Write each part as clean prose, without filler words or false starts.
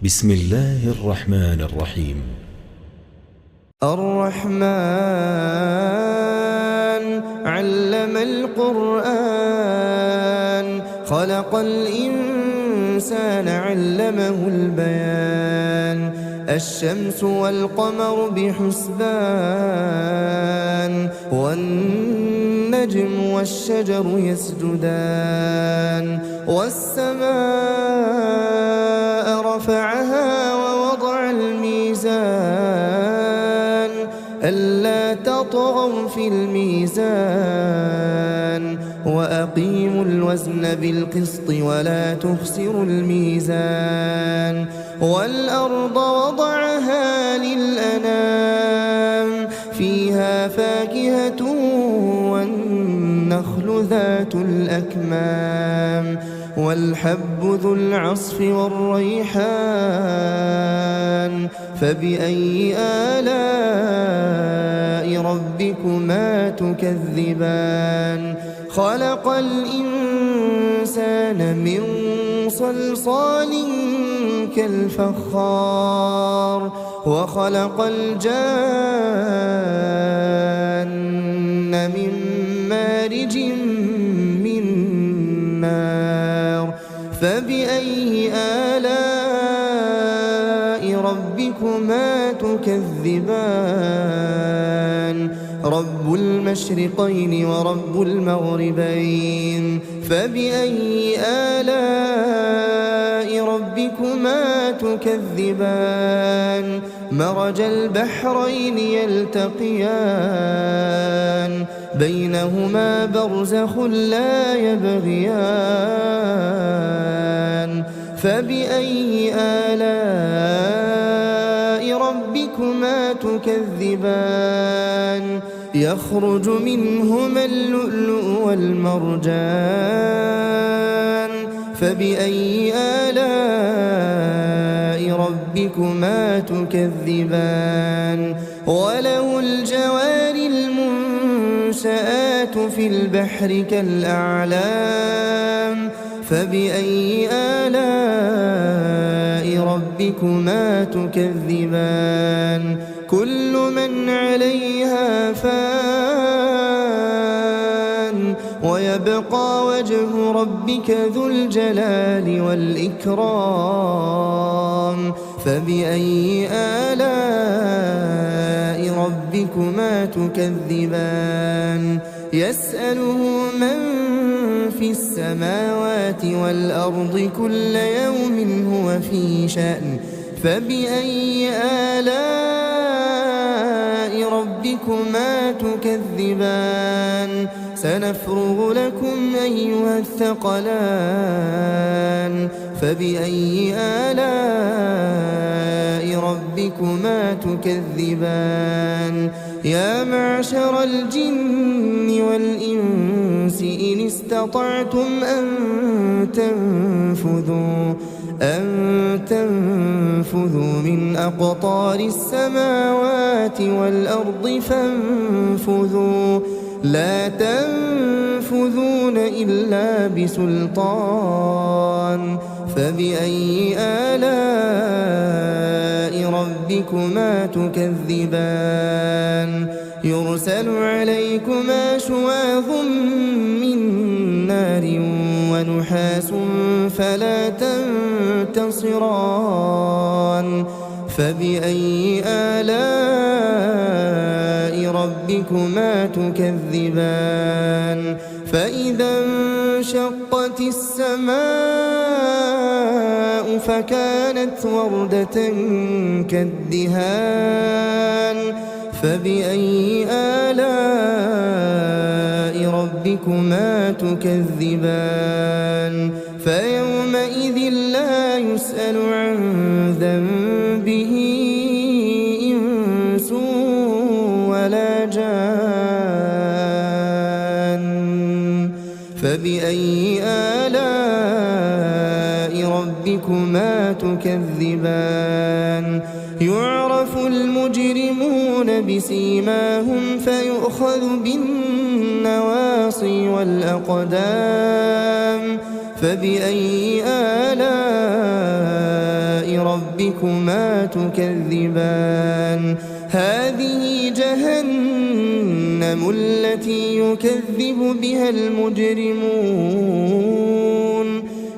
بسم الله الرحمن الرحيم. الرحمن علم القرآن خلق الإنسان علمه البيان الشمس والقمر بحسبان والنجم والشجر يسجدان والسماء رفعها ووضع الميزان ألا تطغوا في الميزان وأقيموا الوزن بالقسط ولا تخسروا الميزان والأرض وضعها للأنام فيها فاكهة والنخل ذات الأكمام والحب ذو العصف والريحان فبأي آلاء ربكما تكذبان خلق الإنسان من صلصال كالفخار وخلق الجان من مارج من نار فبأي آلاء ربكما تكذبان رب المشرقين ورب المغربين فبأي آلاء ربكما تكذبان مرج البحرين يلتقيان بينهما برزخ لا يبغيان فبأي آلاء ربكما تكذبان يخرج منهما اللؤلؤ والمرجان فبأي آلاء ربكما تكذبان وله الجوار المنشآت في البحر كالأعلام فبأي آلاء ربكما تكذبان كل من عليها فان ويبقى وجه ربك ذو الجلال والإكرام فبأي آلاء ربكما تكذبان يسأله من في السماوات والأرض كل يوم هو في شأن فبأي آلاء ربكما تكذبان سنفرغ لكم أيها الثقلان فبأي آلاء ربكما تكذبان يا معشر الجن والإنس إن استطعتم أن تنفذوا من أقطار السماوات والأرض فانفذوا لا تنفذون إلا بسلطان فبأي آلاء ربكما تكذبان يرسل عليكما شواظ من نار ونحاس فلا تنتصران فبأي آلاء ربكما تكذبان فإذا انشقت السماء فكانت وردة كالدهان فبأي آلاء ربكما تكذبان فيومئذ لا يسأل عن ذنبه إنس ولا جان فبأي آلاء ربكما تكذبان يعرف المجرمون بسيماهم فيؤخذ بالنواصي والأقدام فبأي آلاء ربكما تكذبان هذه جهنم التي يكذب بها المجرمون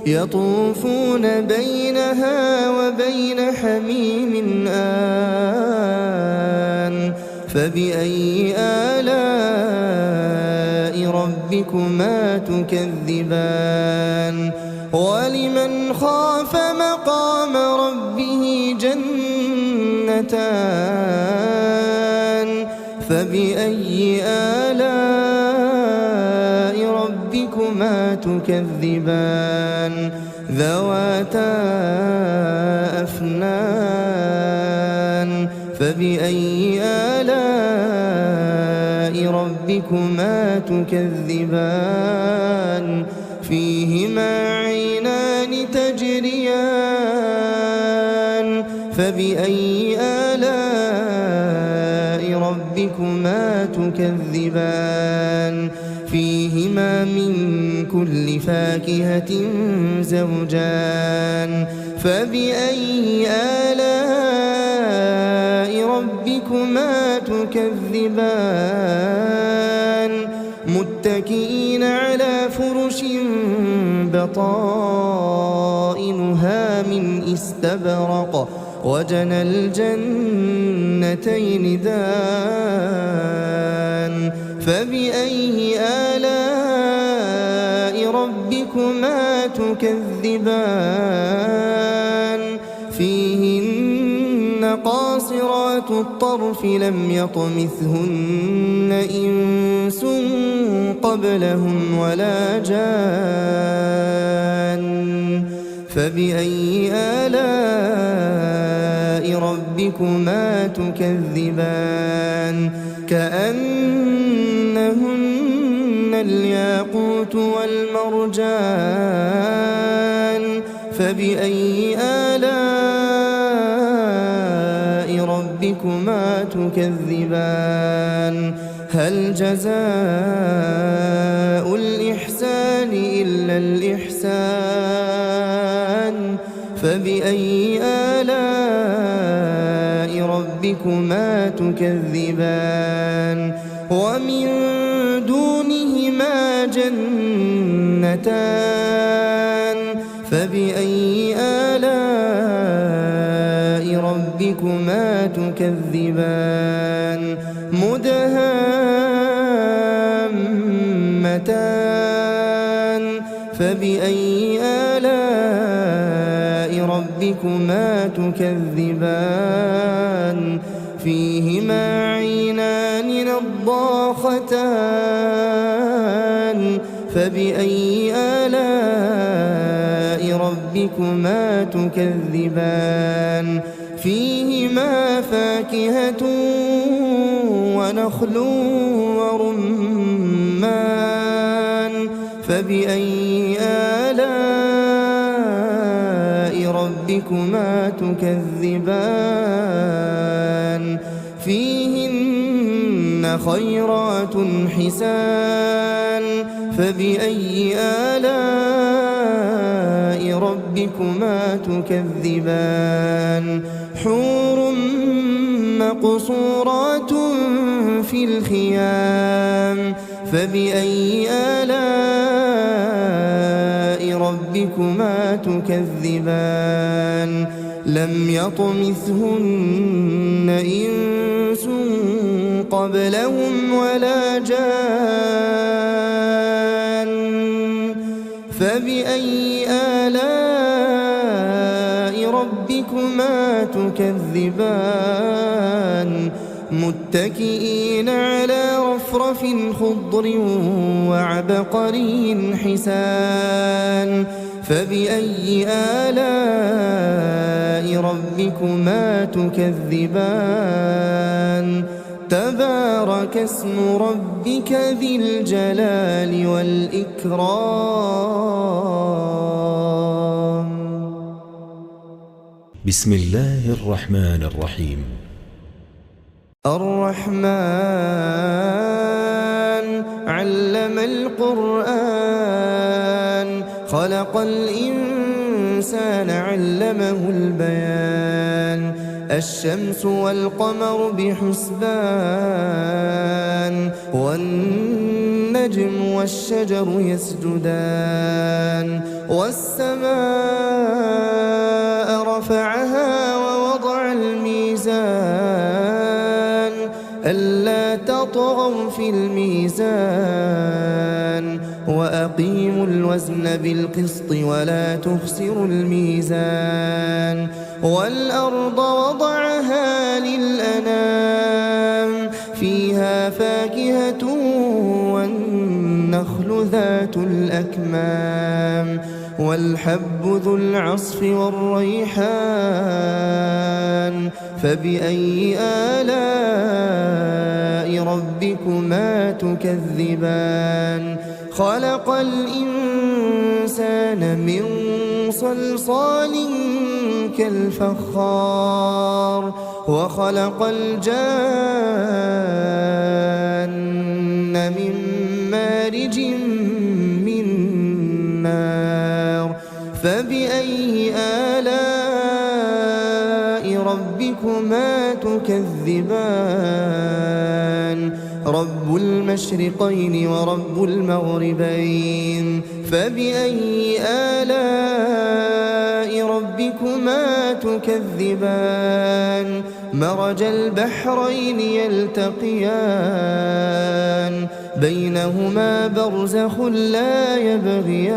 يطوفون بينها وبين حميم آن فبأي آلاء ربكما تكذبان ولمن خاف مقام ربه جنتان فبأي آلاء ربكما تكذبان ذواتا أفنان فبأي آلاء ربكما تكذبان فيهما عينان تجريان فبأي آلاء ربكما تكذبان فيهما من كل فاكهة زوجان فبأي آلاء ربكما تكذبان متكئين على فرش بطائنها من استبرق وجنى الجنتين دان فبأي آلاء ربكما تكذبان فيهن قاصرات الطرف لم يطمثهن إنس قبلهم ولا جان فبأي آلاء ربكما تكذبان كأنهن الياقوت والمرجان فبأي آلاء ربكما تكذبان هل جزاء الإحسان إلا الإحسان فبأي آلاء ربكما تكذبان ومن دونهما جنتان فبأي آلاء ربكما تكذبان مدهامتان فبأي آلاء ربكما تكذبان فيهما عينان نضاختان فبأي آلاء ربكما تكذبان فيهما فاكهة ونخل ورمان فبأي آلاء ربكما تكذبان فيهن خيرات حسان فبأي آلاء ربكما تكذبان حور مقصورات في الخيام فبأي آلاء ربكما تكذبان لم يطمثهن إنس قبلهم ولا جان فبأي آلاء ربكما تكذبان متكئين على رفرف خضر وعبقري حسان فبأي آلاء ربكما تكذبان تبارك اسم ربك ذي الجلال والإكرام. بسم الله الرحمن الرحيم. الرحمن علم القرآن خلق الإنسان الإنسان علمه البيان الشمس والقمر بحسبان والنجم والشجر يسجدان والسماء رفعها ووضع الميزان ألا تطغوا في الميزان وأقيموا الوزن بالقسط ولا تخسروا الميزان والأرض وضعها للأنام فيها فاكهة والنخل ذات الأكمام والحب ذو العصف والريحان فبأي آلاء ربكما تكذبان خلق الإنسان من صلصال كالفخار وخلق الجان من مارج من نار فبأي آلاء ربكما تكذبان رب المشرقين ورب المغربين فبأي آلاء ربكما تكذبان مرج البحرين يلتقيان بينهما برزخ لا يبغيان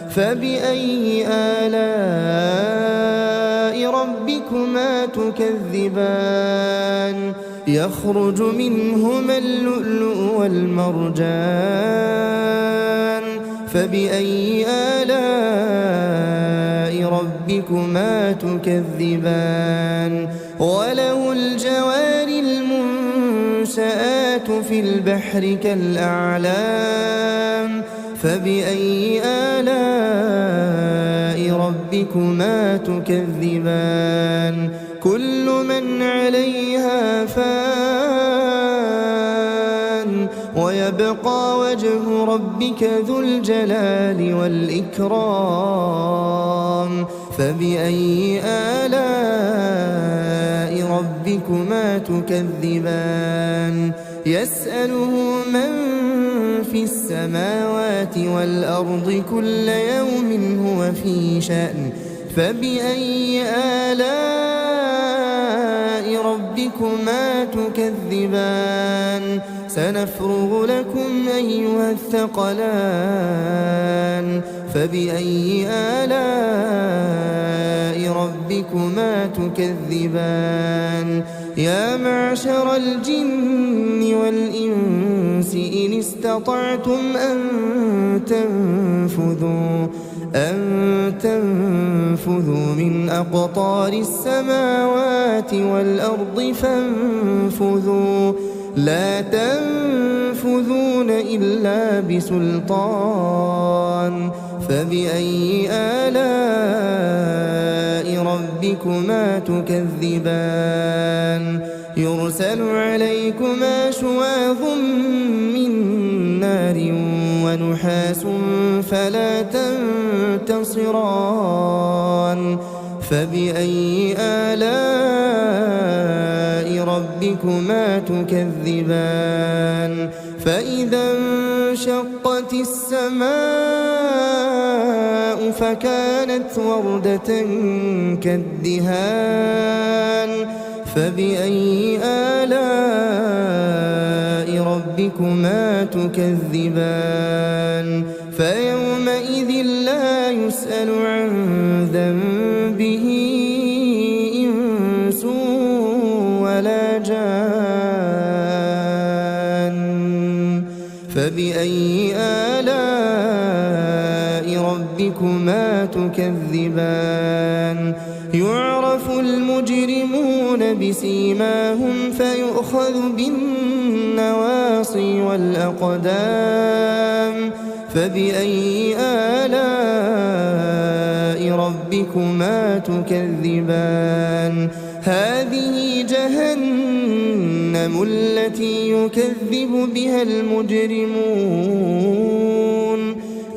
فبأي آلاء ربكما تكذبان يخرج منهما اللؤلؤ والمرجان فبأي آلاء ربكما تكذبان وله الجوار المنشآت في البحر كالأعلام فبأي آلاء ربكما تكذبان كل من عليها فان ويبقى وجه ربك ذو الجلال والإكرام فبأي آلاء ربكما تكذبان يسأله من في السماوات والأرض كل يوم هو في شأن فبأي آلاء ربكما تكذبان سنفرغ لكم أيها الثقلان فبأي آلاء ربكما تكذبان يا معشر الجن والإنس إن استطعتم أن تنفذوا من أقطار السماوات والأرض فانفذوا لا تنفذون إلا بسلطان فبأي آلاء ربكما تكذبان يرسل عليكما شواظ من نار ونحاس فلا تنتصران فبأي آلاء ربكما تكذبان فإذا انشقت السماء فكانت وردة كالدهان فبأي آلاء ربكما تكذبان فيومئذ لا يسأل عن ذنبه إنس ولا جان فبأي آلاء ربكما تكذبان يعرف المجرمون بسيماهم فيؤخذ بالنواصي والأقدام فبأي آلاء ربكما تكذبان هذه جهنم التي يكذب بها المجرمون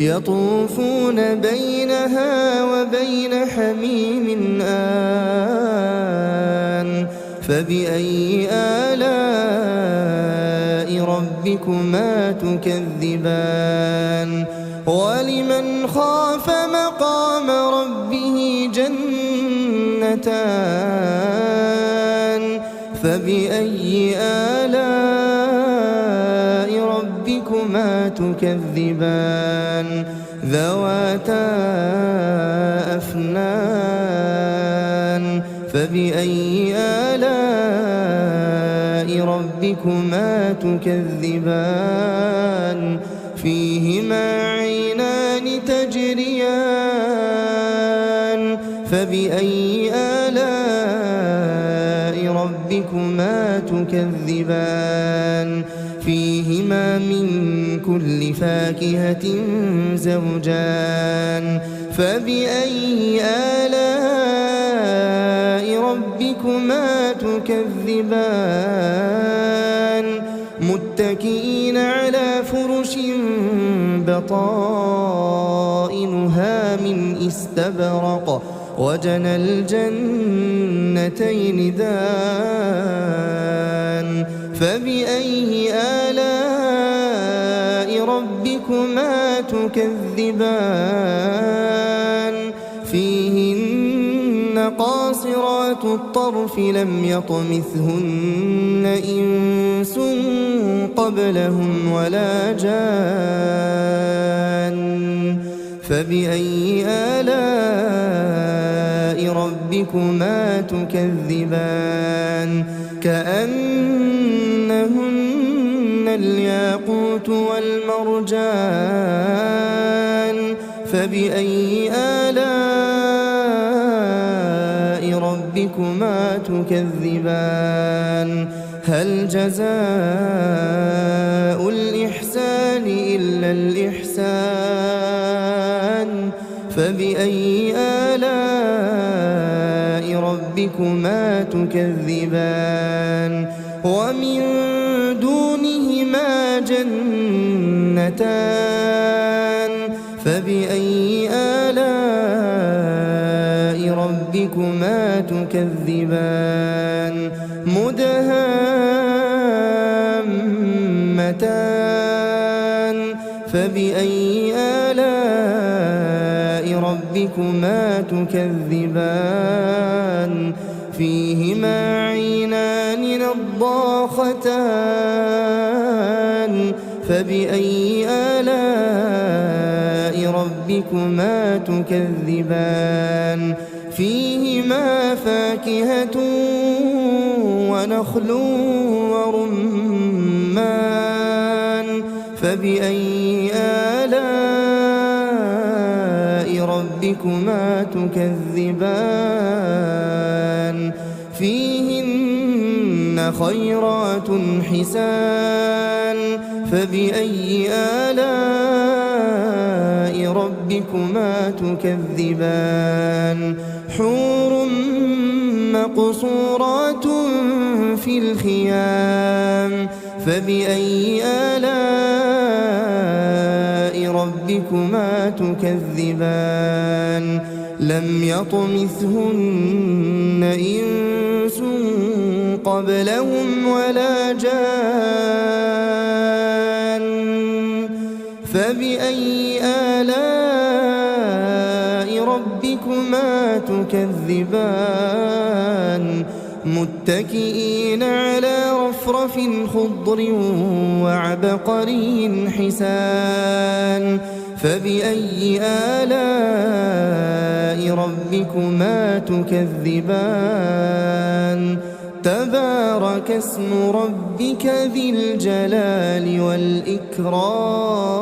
يطوفون بينها وبين حميم آن فبأي آلاء ربكما تكذبان ولمن خاف مقام ربه جنتان فبأي آلاء ربكما تكذبان ذواتا أفنان فبأي آلاء ربكما تكذبان فيهما عينان تجريان فبأي آلاء ربكما تكذبان فيهما من كل فاكهة زوجان فبأي آلاء ربكما تكذبان متكئين على فرش بطائنها من استبرق وجنى الجنتين دان فبأي آلاء ربكما تكذبان فيهن قاصرات الطرف لم يطمثهن إنس قبلهم ولا جان فبأي آلاء ربكما تكذبان كأنهن الياقوت والمرجان فبأي آلاء ربكما تكذبان هل جزاء الإحسان إلا الإحسان فبأي آلاء ربكما تكذبان ومن دونهما جنتان فبأي آلاء ربكما تكذبان مدهامتان فبأي آلاء ربكما تكذبان فيهما عينان نضاختان فبأي آلاء ربكما تكذبان فيهما فاكهة ونخل ورمان فبأي آلاء ربكما تكذبان فيهن خيرات حسان فبأي آلاء ربكما تكذبان حور مقصورات في الخيام فبأي آلاء ربكما تكذبان لم يطمثهن إنس قبلهم ولا جان فبأي آلاء ربكما تكذبان متكئين على رفرف خضر وعبقري حسان فبأي آلاء ربكما تكذبان تبارك اسم ربك ذي الجلال والإكرام